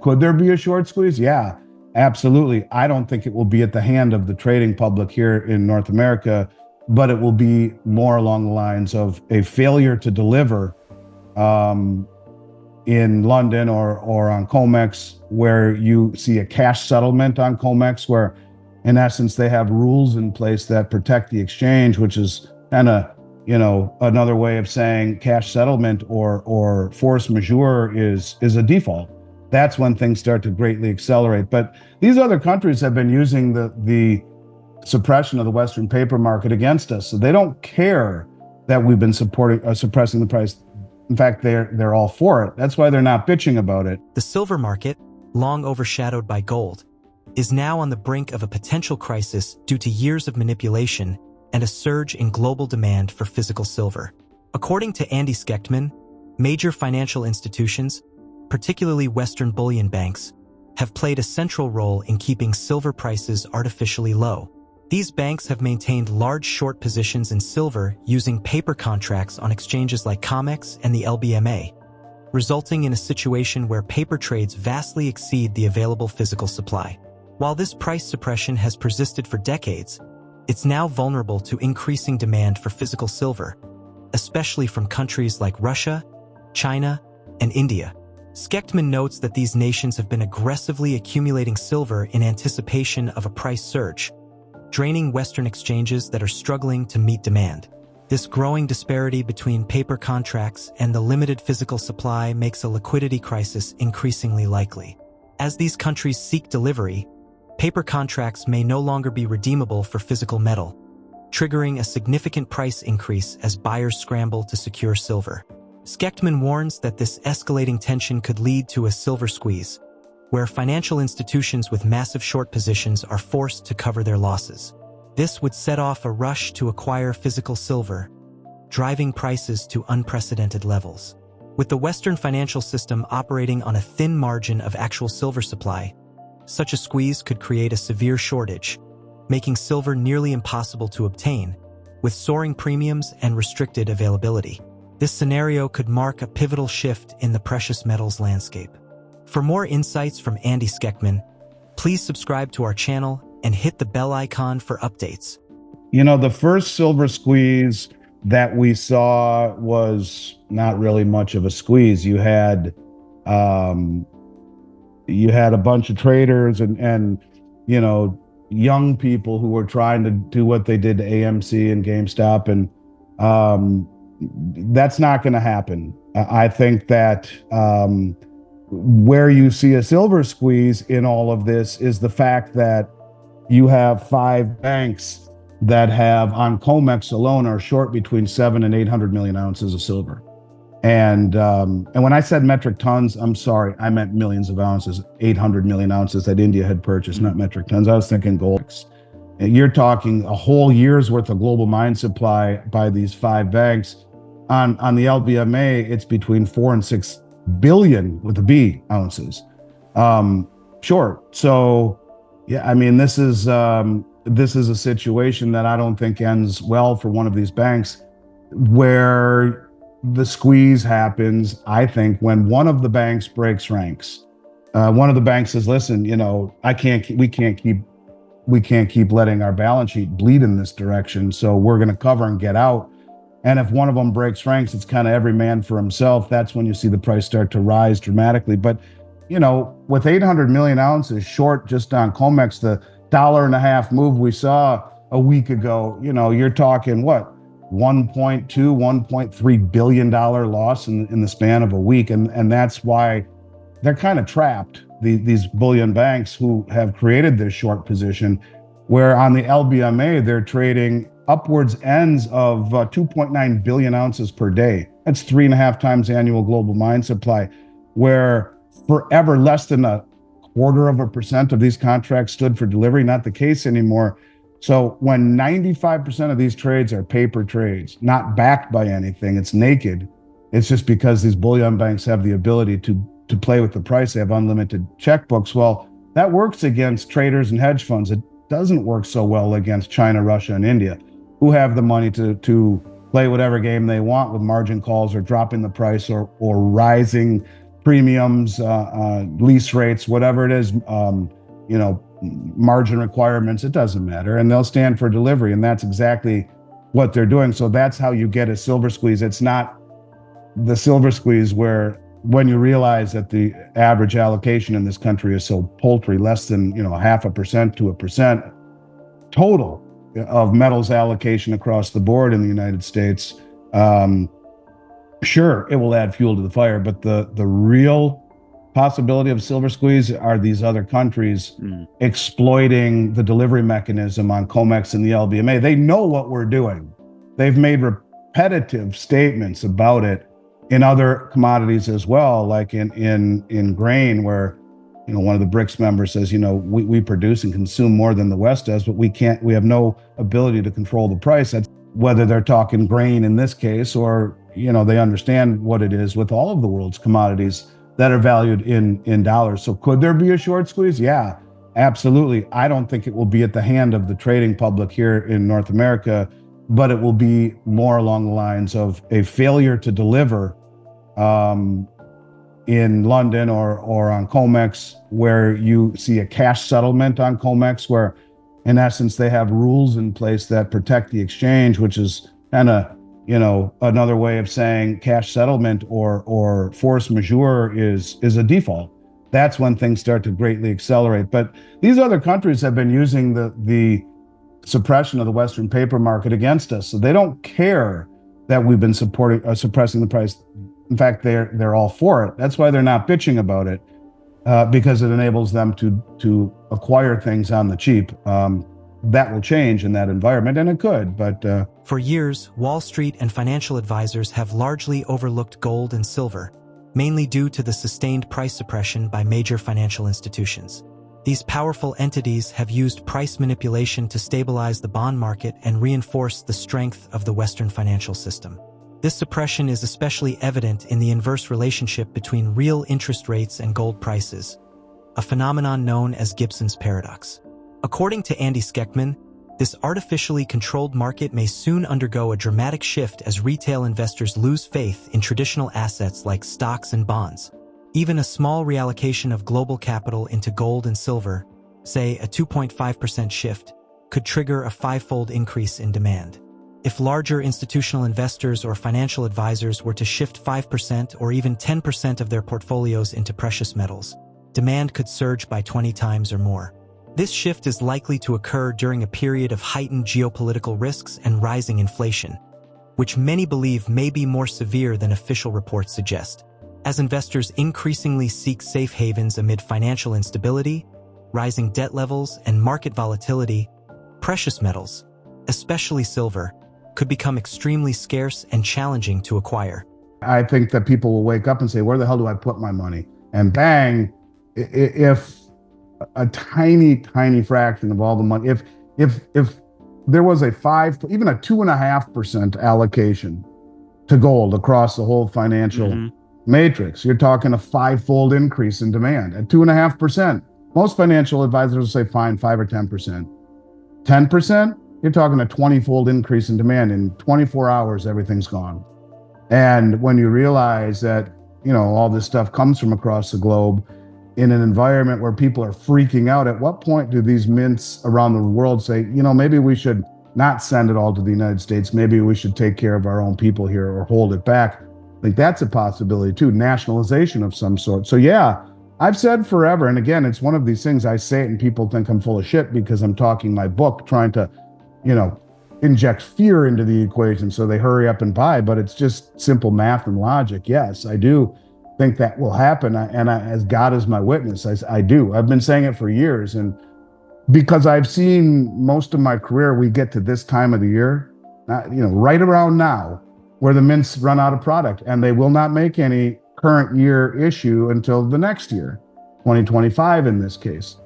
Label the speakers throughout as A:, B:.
A: Could there be a short squeeze? Yeah, absolutely. I don't think it will be at the hand of the trading public here in North America, but it will be more along the lines of a failure to deliver um, in London or on COMEX, where you see a cash settlement on COMEX, where in essence they have rules in place that protect the exchange, which is kind of another way of saying cash settlement or force majeure is a default. That's when things start to greatly accelerate. But these other countries have been using the suppression of the Western paper market against us, so they don't care that we've been suppressing the price. In fact, they're all for it. That's why they're not bitching about it.
B: The silver market, long overshadowed by gold, is now on the brink of a potential crisis due to years of manipulation and a surge in global demand for physical silver. According to Andy Schectman, major financial institutions, particularly Western bullion banks, have played a central role in keeping silver prices artificially low. These banks have maintained large short positions in silver using paper contracts on exchanges like COMEX and the LBMA, resulting in a situation where paper trades vastly exceed the available physical supply. While this price suppression has persisted for decades, it's now vulnerable to increasing demand for physical silver, especially from countries like Russia, China, and India. Schectman notes that these nations have been aggressively accumulating silver in anticipation of a price surge, draining Western exchanges that are struggling to meet demand. This growing disparity between paper contracts and the limited physical supply makes a liquidity crisis increasingly likely. As these countries seek delivery, paper contracts may no longer be redeemable for physical metal, triggering a significant price increase as buyers scramble to secure silver. Schectman warns that this escalating tension could lead to a silver squeeze, where financial institutions with massive short positions are forced to cover their losses. This would set off a rush to acquire physical silver, driving prices to unprecedented levels. With the Western financial system operating on a thin margin of actual silver supply, such a squeeze could create a severe shortage, making silver nearly impossible to obtain, with soaring premiums and restricted availability. This scenario could mark a pivotal shift in the precious metals landscape. For more insights from Andy Schectman, please subscribe to our channel and hit the bell icon for updates.
A: The first silver squeeze that we saw was not really much of a squeeze. You had a bunch of traders and young people who were trying to do what they did to AMC and GameStop, and that's not going to happen. I think that where you see a silver squeeze in all of this is the fact that you have 5 banks that have, on COMEX alone, are short between 7 and 800 million ounces of silver. And when I said metric tons, I'm sorry, I meant millions of ounces, 800 million ounces that India had purchased, not metric tons. I was thinking gold. You're talking a whole year's worth of global mine supply by these 5 banks. On the LBMA, it's between 4 and 6 billion with a B ounces short. So yeah, I mean, this is a situation that I don't think ends well for one of these banks, where the squeeze happens, I think, when one of the banks breaks ranks. One of the banks says, listen, we can't keep letting our balance sheet bleed in this direction, so we're going to cover and get out. And if one of them breaks ranks, it's kind of every man for himself. That's when you see the price start to rise dramatically. But, with 800 million ounces short just on COMEX, the $1.50 move we saw a week ago, you're talking what? $1.2, $1.3 billion loss in the span of a week. And that's why they're kind of trapped, these bullion banks who have created this short position, where on the LBMA, they're trading upwards ends of 2.9 billion ounces per day. That's 3.5 times annual global mine supply, where forever less than 0.25% of these contracts stood for delivery. Not the case anymore. So when 95% of these trades are paper trades, not backed by anything, it's naked. It's just because these bullion banks have the ability to play with the price. They have unlimited checkbooks. Well, that works against traders and hedge funds. It doesn't work so well against China, Russia, and India, who have the money to play whatever game they want with margin calls or dropping the price or rising premiums, lease rates, whatever it is, margin requirements, it doesn't matter. And they'll stand for delivery. And that's exactly what they're doing. So that's how you get a silver squeeze. It's not the silver squeeze where when you realize that the average allocation in this country is so paltry, less than 0.5% to 1% total of metals allocation across the board in the United States. Sure, it will add fuel to the fire, but the real possibility of silver squeeze are these other countries exploiting the delivery mechanism on COMEX and the LBMA. They know what we're doing. They've made repetitive statements about it in other commodities as well, like in grain, where one of the BRICS members says, we produce and consume more than the West does, but we have no ability to control the price. That's whether they're talking grain in this case, or they understand what it is with all of the world's commodities that are valued in dollars. So could there be a short squeeze? Yeah, absolutely. I don't think it will be at the hand of the trading public here in North America, but it will be more along the lines of a failure to deliver in London or on COMEX, where you see a cash settlement on COMEX, where in essence they have rules in place that protect the exchange, which is kind of another way of saying cash settlement or force majeure is a default. That's when things start to greatly accelerate. But these other countries have been using the suppression of the Western paper market against us, so they don't care that we've been suppressing the price. In fact, they're all for it. That's why they're not bitching about it, because it enables them to acquire things on the cheap. That will change in that environment, and it could, but...
B: For years, Wall Street and financial advisors have largely overlooked gold and silver, mainly due to the sustained price suppression by major financial institutions. These powerful entities have used price manipulation to stabilize the bond market and reinforce the strength of the Western financial system. This suppression is especially evident in the inverse relationship between real interest rates and gold prices, a phenomenon known as Gibson's paradox. According to Andy Schectman, this artificially controlled market may soon undergo a dramatic shift as retail investors lose faith in traditional assets like stocks and bonds. Even a small reallocation of global capital into gold and silver, say a 2.5% shift, could trigger a five-fold increase in demand. If larger institutional investors or financial advisors were to shift 5% or even 10% of their portfolios into precious metals, demand could surge by 20 times or more. This shift is likely to occur during a period of heightened geopolitical risks and rising inflation, which many believe may be more severe than official reports suggest. As investors increasingly seek safe havens amid financial instability, rising debt levels, and market volatility, precious metals, especially silver, could become extremely scarce and challenging to acquire.
A: I think that people will wake up and say, where the hell do I put my money? And bang, if a tiny fraction of all the money, if there was even a 2.5% allocation to gold across the whole financial matrix, you're talking a five-fold increase in demand at 2.5%. Most financial advisors will say, fine, 5 or 10%. 10%, you're talking a 20-fold increase in demand. In 24 hours, everything's gone. And when you realize that, all this stuff comes from across the globe in an environment where people are freaking out, at what point do these mints around the world say, maybe we should not send it all to the United States. Maybe we should take care of our own people here or hold it back. I think that's a possibility too, nationalization of some sort. So yeah, I've said forever, and again, it's one of these things, I say it and people think I'm full of shit because I'm talking my book, trying to, inject fear into the equation so they hurry up and buy, but it's just simple math and logic. Yes, I do think that will happen, and as God is my witness, I do. I've been saying it for years, and because I've seen most of my career, we get to this time of the year, right around now, where the mints run out of product, and they will not make any current year issue until the next year, 2025 in this case.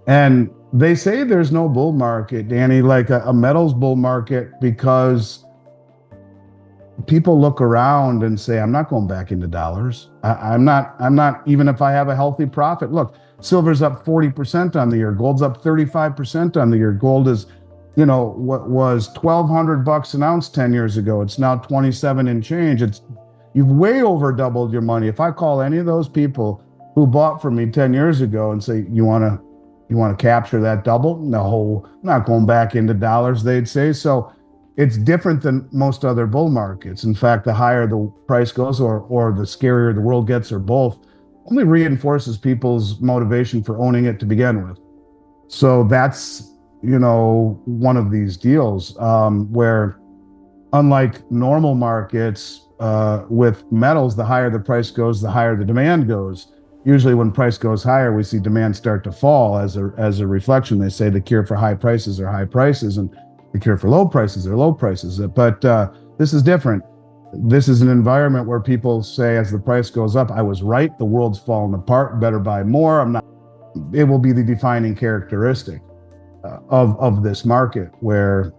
A: And they say there's no bull market, Danny, like a metals bull market, because people look around and say, I'm not going back into dollars. I'm not, even if I have a healthy profit. Look, silver's up 40% on the year. Gold's up 35% on the year. Gold is, what was $1,200 an ounce 10 years ago. It's now 27 and change. you've way over doubled your money. If I call any of those people who bought from me 10 years ago and say, you want to capture that double? No, I'm not going back into dollars, they'd say. So it's different than most other bull markets. In fact, the higher the price goes, or the scarier the world gets, or both, only reinforces people's motivation for owning it to begin with. So that's, one of these deals where, unlike normal markets with metals, the higher the price goes, the higher the demand goes. Usually when price goes higher, we see demand start to fall as a reflection. They say the cure for high prices are high prices, and the cure for low prices are low prices. But this is different. This is an environment where people say, as the price goes up, I was right, the world's falling apart, better buy more. I'm not. It will be the defining characteristic of this market, where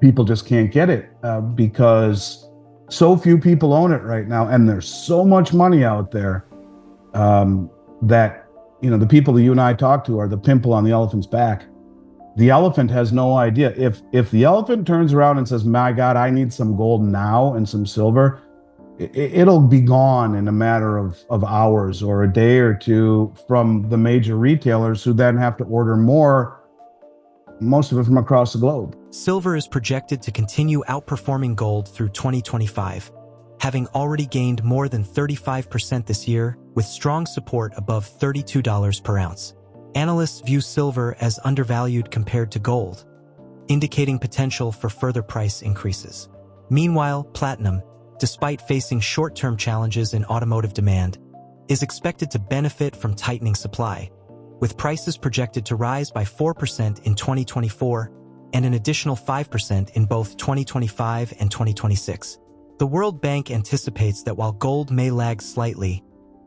A: people just can't get it because so few people own it right now, and there's so much money out there that the people that you and I talk to are the pimple on the elephant's back. The elephant has no idea. If the elephant turns around and says, "My God, I need some gold now and some silver," it'll be gone in a matter of hours or a day or two from the major retailers, who then have to order more, most of it from across the globe.
B: Silver is projected to continue outperforming gold through 2025, having already gained more than 35% this year, with strong support above $32 per ounce. Analysts view silver as undervalued compared to gold, indicating potential for further price increases. Meanwhile, platinum, despite facing short-term challenges in automotive demand, is expected to benefit from tightening supply, with prices projected to rise by 4% in 2024 and an additional 5% in both 2025 and 2026. The World Bank anticipates that while gold may lag slightly,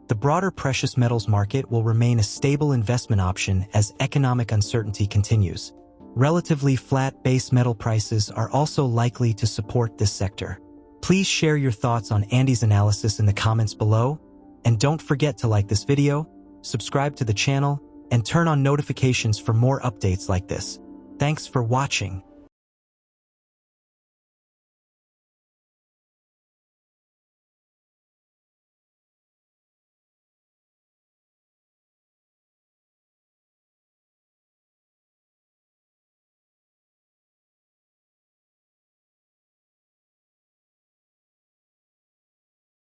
B: the broader precious metals market will remain a stable investment option as economic uncertainty continues. Relatively flat base metal prices are also likely to support this sector. Please share your thoughts on Andy's analysis in the comments below, and don't forget to like this video, subscribe to the channel, and turn on notifications for more updates like this. Thanks for watching.